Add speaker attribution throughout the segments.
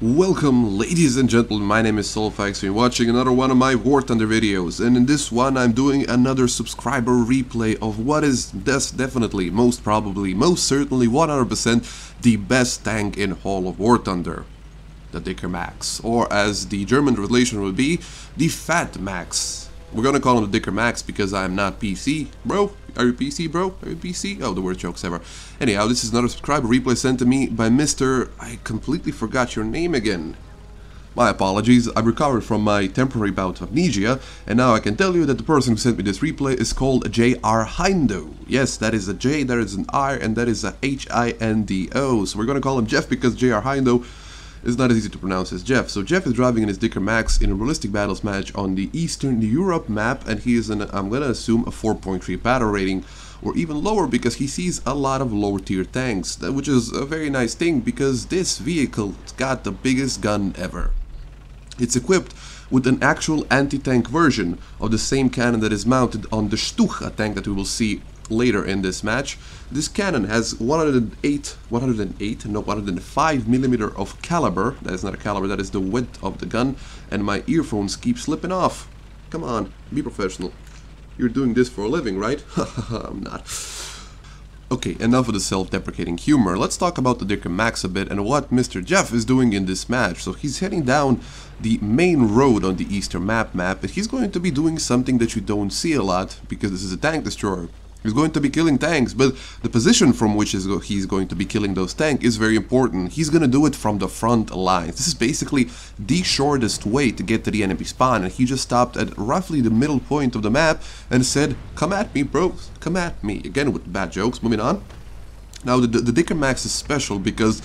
Speaker 1: Welcome, ladies and gentlemen, my name is Soulfax and you're watching another one of my War Thunder videos, and in this one I'm doing another subscriber replay of what is definitely, most probably, most certainly, 100% the best tank in all of War Thunder. The Dicker Max, or as the German translation would be, the Fat Max. We're gonna call him the Dicker Max because I'm not PC, bro. Are you PC, bro? Are you PC? Oh, the worst jokes ever. Anyhow, this is another subscriber replay sent to me by Mr. I completely forgot your name again. My apologies, I've recovered from my temporary bout of amnesia, and now I can tell you that the person who sent me this replay is called jrhindo. Yes, that is a J, that is an R, and that is a H-I-N-D-O. So we're gonna call him Jeff because jrhindo is not as easy to pronounce as Jeff. So Jeff is driving in his Dicker Max in a realistic battles match on the Eastern Europe map, and he is in, I'm gonna assume, a 4.3 battle rating, or even lower because he sees a lot of lower tier tanks, which is a very nice thing because this vehicle's got the biggest gun ever. It's equipped with an actual anti-tank version of the same cannon that is mounted on the Stuch, a tank that we will see later in this match. This cannon has 105mm of caliber. That is not a caliber, that is the width of the gun, and my earphones keep slipping off. Come on, be professional. You're doing this for a living, right? I'm not. Okay, enough of the self-deprecating humor. Let's talk about the Dicker Max a bit and what Mr. Jeff is doing in this match. So he's heading down the main road on the Eastern map, and he's going to be doing something that you don't see a lot because this is a tank destroyer. He's going to be killing tanks, but the position from which he's going to be killing those tanks is very important. He's going to do it from the front lines. This is basically the shortest way to get to the enemy spawn, and he just stopped at roughly the middle point of the map and said, "Come at me, bro, come at me." Again with bad jokes, moving on. Now the Dicker Max is special because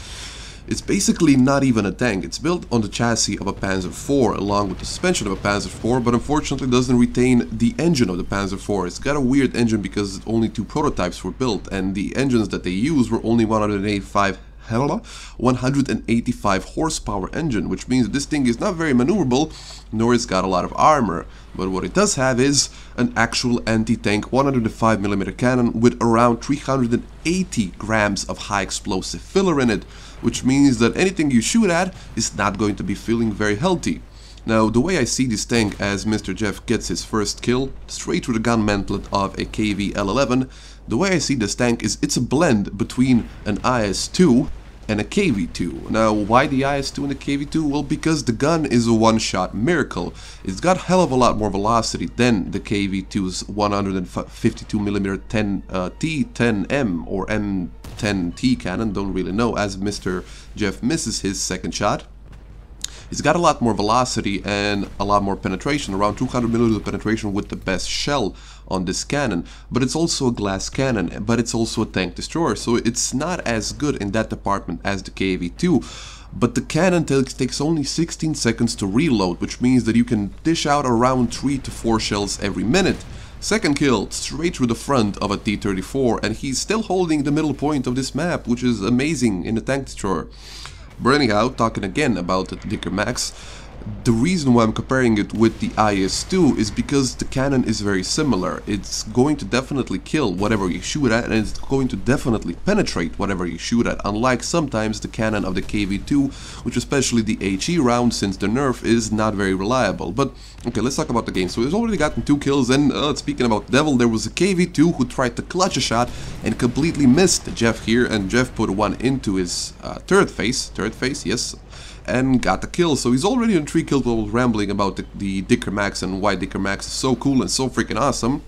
Speaker 1: it's basically not even a tank. It's built on the chassis of a Panzer IV along with the suspension of a Panzer IV, but unfortunately doesn't retain the engine of the Panzer IV. It's got a weird engine because only two prototypes were built, and the engines that they used were only 185 horsepower engine, which means that this thing is not very maneuverable, nor it's got a lot of armor. But what it does have is an actual anti-tank 105mm cannon with around 380 grams of high explosive filler in it, which means that anything you shoot at is not going to be feeling very healthy. Now, the way I see this tank as Mr. Jeff gets his first kill straight through the gun mantlet of a KV L11, the way I see this tank is it's a blend between an IS-2 and a KV-2. Now, why the IS-2 and the KV-2? Well, because the gun is a one-shot miracle. It's got a hell of a lot more velocity than the KV-2's 152mm 10M or M10T cannon, don't really know, as Mr. Jeff misses his second shot. It's got a lot more velocity and a lot more penetration, around 200mm penetration with the best shell on this cannon. But it's also a glass cannon, but it's also a tank destroyer, so it's not as good in that department as the KV-2. But the cannon takes only 16 seconds to reload, which means that you can dish out around 3 to 4 shells every minute. Second kill, straight through the front of a T-34, and he's still holding the middle point of this map, which is amazing in a tank destroyer. But anyhow, talking again about the Dicker Max, the reason why I'm comparing it with the IS-2 is because the cannon is very similar. It's going to definitely kill whatever you shoot at, and it's going to definitely penetrate whatever you shoot at, unlike sometimes the cannon of the KV-2, which especially the HE round, since the nerf, is not very reliable. But okay, let's talk about the game. So he's already gotten 2 kills, and speaking about Devil, there was a KV-2 who tried to clutch a shot and completely missed Jeff here, and Jeff put one into his turret face, yes, and got the kill. So he's already on 3 kills while rambling about the Dicker Max and why Dicker Max is so cool and so freaking awesome.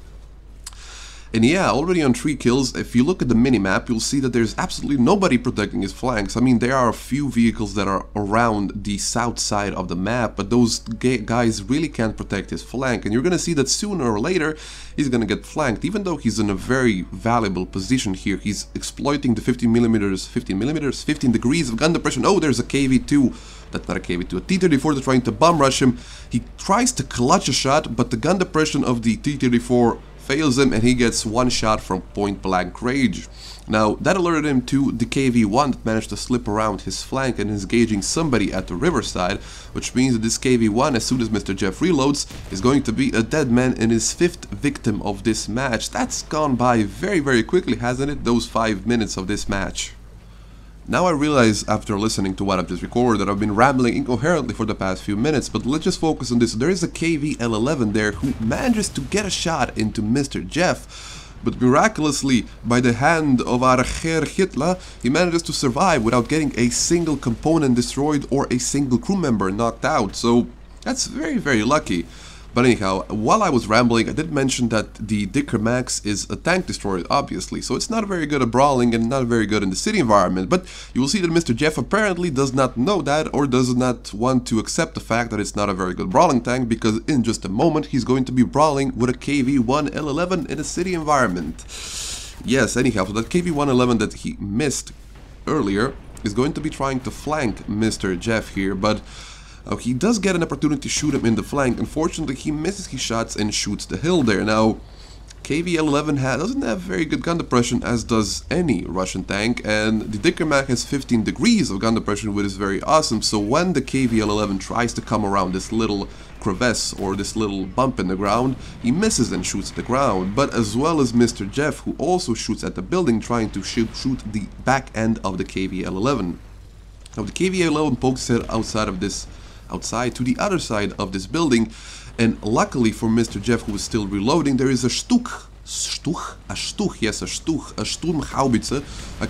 Speaker 1: And yeah, already on 3 kills. If you look at the minimap, you'll see that there's absolutely nobody protecting his flanks. I mean, there are a few vehicles that are around the south side of the map, but those guys really can't protect his flank. And you're gonna see that sooner or later, he's gonna get flanked. Even though he's in a very valuable position here, he's exploiting the 15 degrees of gun depression. Oh, there's a KV-2. That's not a KV-2, a T-34 is trying to bomb rush him. He tries to clutch a shot, but the gun depression of the T-34 fails him, and he gets one shot from point blank range. Now, that alerted him to the KV-1 that managed to slip around his flank and is engaging somebody at the riverside, which means that this KV-1, as soon as Mr. Jeff reloads, is going to be a dead man and his 5th victim of this match. That's gone by very, very quickly, hasn't it? Those 5 minutes of this match. Now I realize after listening to what I've just recorded that I've been rambling incoherently for the past few minutes, but let's just focus on this. There is a KV-L11 there who manages to get a shot into Mr. Jeff, but miraculously, by the hand of our Herr Hitler, he manages to survive without getting a single component destroyed or a single crew member knocked out, so that's very, very lucky. But anyhow, while I was rambling, I did mention that the Dickin Max is a tank destroyer, obviously, so it's not very good at brawling and not very good in the city environment, but you will see that Mr. Jeff apparently does not know that or does not want to accept the fact that it's not a very good brawling tank, because in just a moment he's going to be brawling with a KV-1L11 in a city environment. Yes, anyhow, so that KV-1L11 that he missed earlier is going to be trying to flank Mr. Jeff here, but he does get an opportunity to shoot him in the flank. Unfortunately, he misses his shots and shoots the hill there. Now, KV-11 doesn't have very good gun depression, as does any Russian tank, and the Dickin Mac has 15 degrees of gun depression, which is very awesome. So when the KV-11 tries to come around this little crevice or this little bump in the ground, he misses and shoots at the ground, but as well as Mr. Jeff, who also shoots at the building, trying to shoot the back end of the KV-11. Now, the KV-11 pokes his head outside to the other side of this building, and luckily for Mr. Jeff, who is still reloading, there is a Sturmhaubitze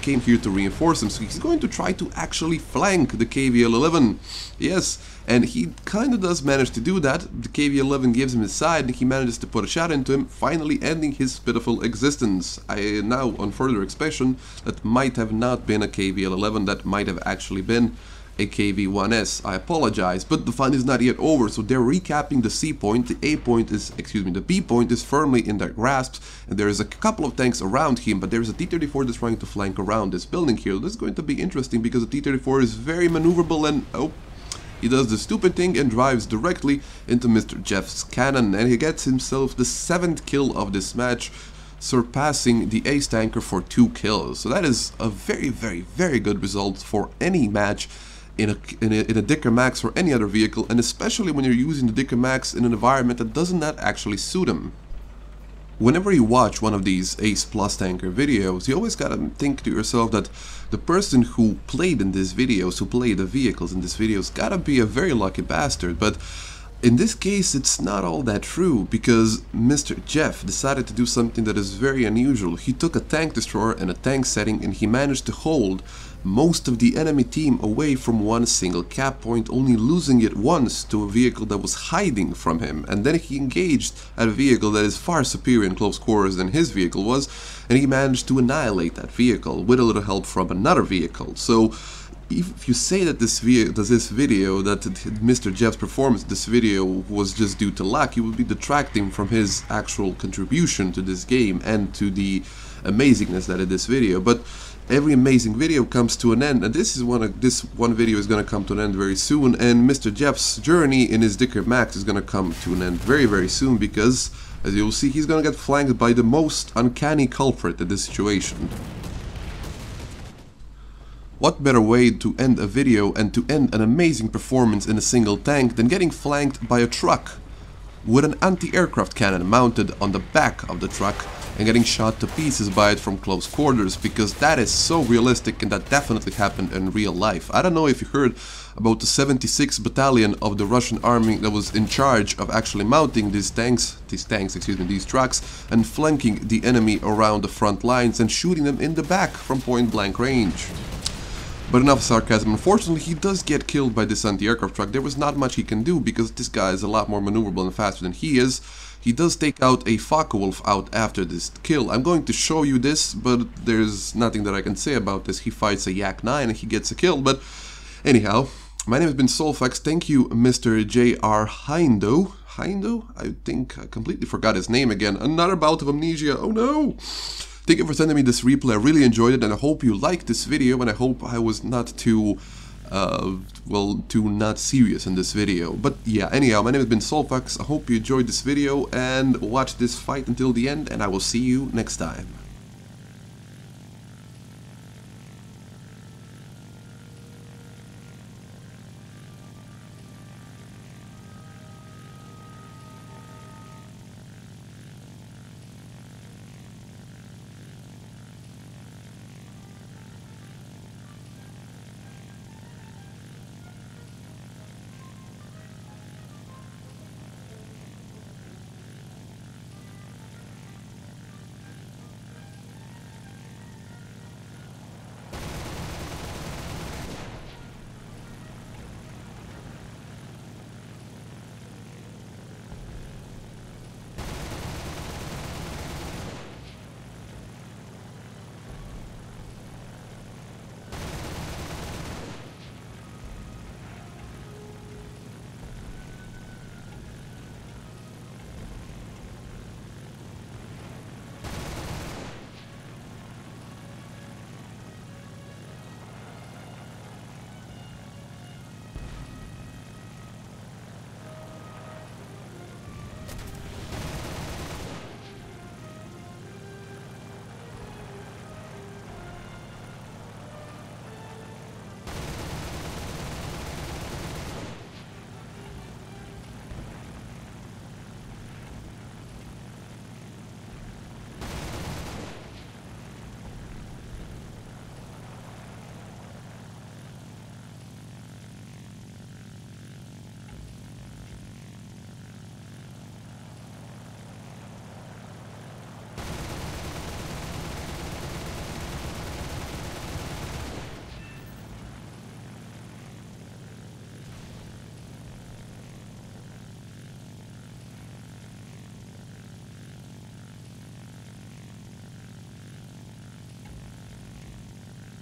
Speaker 1: came here to reinforce him, so he's going to try to actually flank the KV-11. Yes, and he kind of does manage to do that. The KV-11 gives him his side, and he manages to put a shot into him, finally ending his pitiful existence. Now, on further inspection, that might have not been a KV-11, that might have actually been a KV-1S. I apologize, but the fun is not yet over, so they're recapping the C point. The the B point is firmly in their grasp, and there is a couple of tanks around him, but there's a T-34 that's trying to flank around this building here. This is going to be interesting because the T-34 is very maneuverable, and he does the stupid thing and drives directly into Mr. Jeff's cannon, and he gets himself the 7th kill of this match, surpassing the ace tanker for 2 kills. So that is a very, very, very good result for any match in a Dickin Max or any other vehicle, and especially when you're using the Dickin Max in an environment that does not actually suit him. Whenever you watch one of these Ace Plus Tanker videos, you always gotta think to yourself that the person who played in these videos, who played the vehicles in these videos, gotta be a very lucky bastard, but in this case it's not all that true, because Mr. Jeff decided to do something that is very unusual. He took a tank destroyer and a tank setting, and he managed to hold most of the enemy team away from one single cap point, only losing it once to a vehicle that was hiding from him, and then he engaged at a vehicle that is far superior in close quarters than his vehicle was, and he managed to annihilate that vehicle with a little help from another vehicle. So if you say that Mr. Jeff's performance in this video was just due to luck, you would be detracting from his actual contribution to this game and to the amazingness that is this video. But every amazing video comes to an end, and this one video is going to come to an end very soon, and Mr. Jeff's journey in his Dickin Max is going to come to an end very, very soon, because as you'll see, he's going to get flanked by the most uncanny culprit in this situation. What better way to end a video and to end an amazing performance in a single tank than getting flanked by a truck with an anti-aircraft cannon mounted on the back of the truck and getting shot to pieces by it from close quarters, because that is so realistic and that definitely happened in real life. I don't know if you heard about the 76th Battalion of the Russian Army that was in charge of actually mounting these trucks and flanking the enemy around the front lines and shooting them in the back from point blank range. But enough sarcasm. Unfortunately, he does get killed by this anti-aircraft truck. There was not much he can do because this guy is a lot more maneuverable and faster than he is. He does take out a Focke-Wulf out after this kill. I'm going to show you this, but there's nothing that I can say about this. He fights a Yak-9 and he gets a kill. But anyhow, my name has been Soulfax. Thank you, Mr. jrhindo. I think I completely forgot his name again. Another bout of amnesia. Oh no! Thank you for sending me this replay. I really enjoyed it, and I hope you liked this video, and I hope I was not too not serious in this video. But yeah, anyhow, my name has been Soulfax. I hope you enjoyed this video and watch this fight until the end, and I will see you next time.